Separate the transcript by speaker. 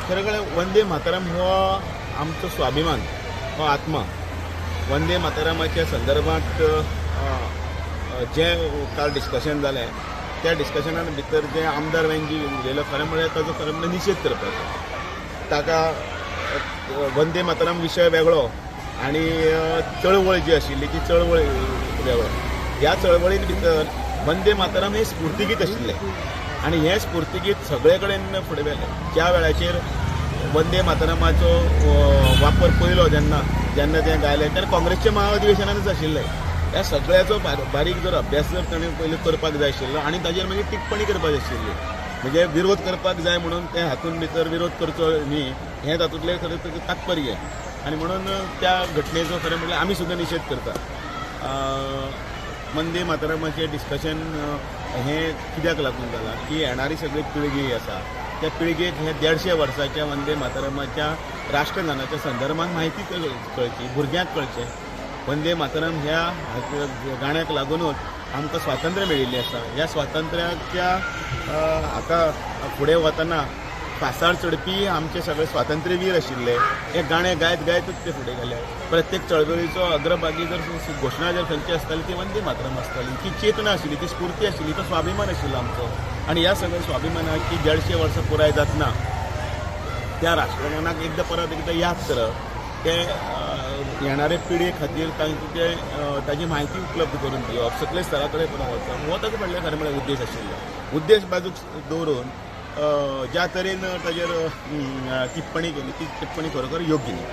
Speaker 1: खरें कळ्ळें वंदे मातरम हो आमचो स्वाभिमान, हो आत्मा. वंदे मातरमाच्या संदर्भात जे काल डिस्कशन जालें त्या डिस्कशनान भितर जे आमदार वेंजी उलयलो खरें म्हळ्यार ताजो खरें म्हळ्यार निशेध करपाचो. ताका वंदे मातरम विशय वेगळो आनी चळवळ जी आशिल्ली ती चळवळ वेगळो. ह्या चळवळीन भितर वंदे मातरम हे स्फूर्तिगीत आशिल्लें आनी हें स्फूर्तिगीत सगळे कडेन फुडें व्हेलें. ज्या वेळाचेर वंदे मातरमाचो वापर पयलो जेन्ना तें गायलें तेन्ना काँग्रेसच्या महाअधिवेशनानूच आशिल्लें. ह्या सगळ्याचो बारीक जर अभ्यास जर ताणें पयलीं करपाक जाय आशिल्लो आनी ताजेर मागीर टिप्पणी करपाक जाय आशिल्ली. म्हणजे विरोध करपाक जाय म्हणून ते हातूंत भितर विरोध करचो न्ही हें तातूंतलें खरें तात्पर्य. आनी म्हणून त्या घटनेचो खरें म्हणल्यार आमी सुद्दां निशेध करता. वंदे मातरमाचें डिस्कशन हें कित्याक लागून जालां की येणारी सगळी पिळगी आसा त्या पिळगेक हे 150 वर्साच्या वंदे मातरमाच्या राष्ट्रगानाच्या संदर्भात म्हायती कळची, भुरग्यांक कळचें. वंदे मातरम ह्या गाण्याक लागूनच आमकां स्वातंत्र्य मेळिल्लें आसा. ह्या स्वातंत्र्याच्या हाका फुडें वतना पासार चडपी आमचे सगळे स्वातंत्र्यवीर आशिल्ले. हे गाणें गायत गायतच ते फुडें गेले. प्रत्येक चळवळीचो अग्रभागी जर घोशणा जर खंयची आसताली ती वंदे मातरम आसताली. ती चेतना आशिल्ली, ती स्फूर्ती आशिल्ली, तो स्वाभिमान आशिल्लो आमचो. आनी ह्या सगळ्या स्वाभिमानाची 150 वर्सां पुराय जातना त्या राष्ट्रगानाक परत एकदा याद करप, ते येणारे पिळगे खातीर ताची म्हायती उपलब्ध करून दिवप, सकले स्थरा कडेन पर्यंत वचप, हो ताचो म्हणल्यार खरें म्हळ्यार उद्देश आशिल्लो. उद्देश बाजूक दवरून ज्या तरेन ताजेर टिप्पणी केली ती टिप्पणी खरोखर योग्य न्ही.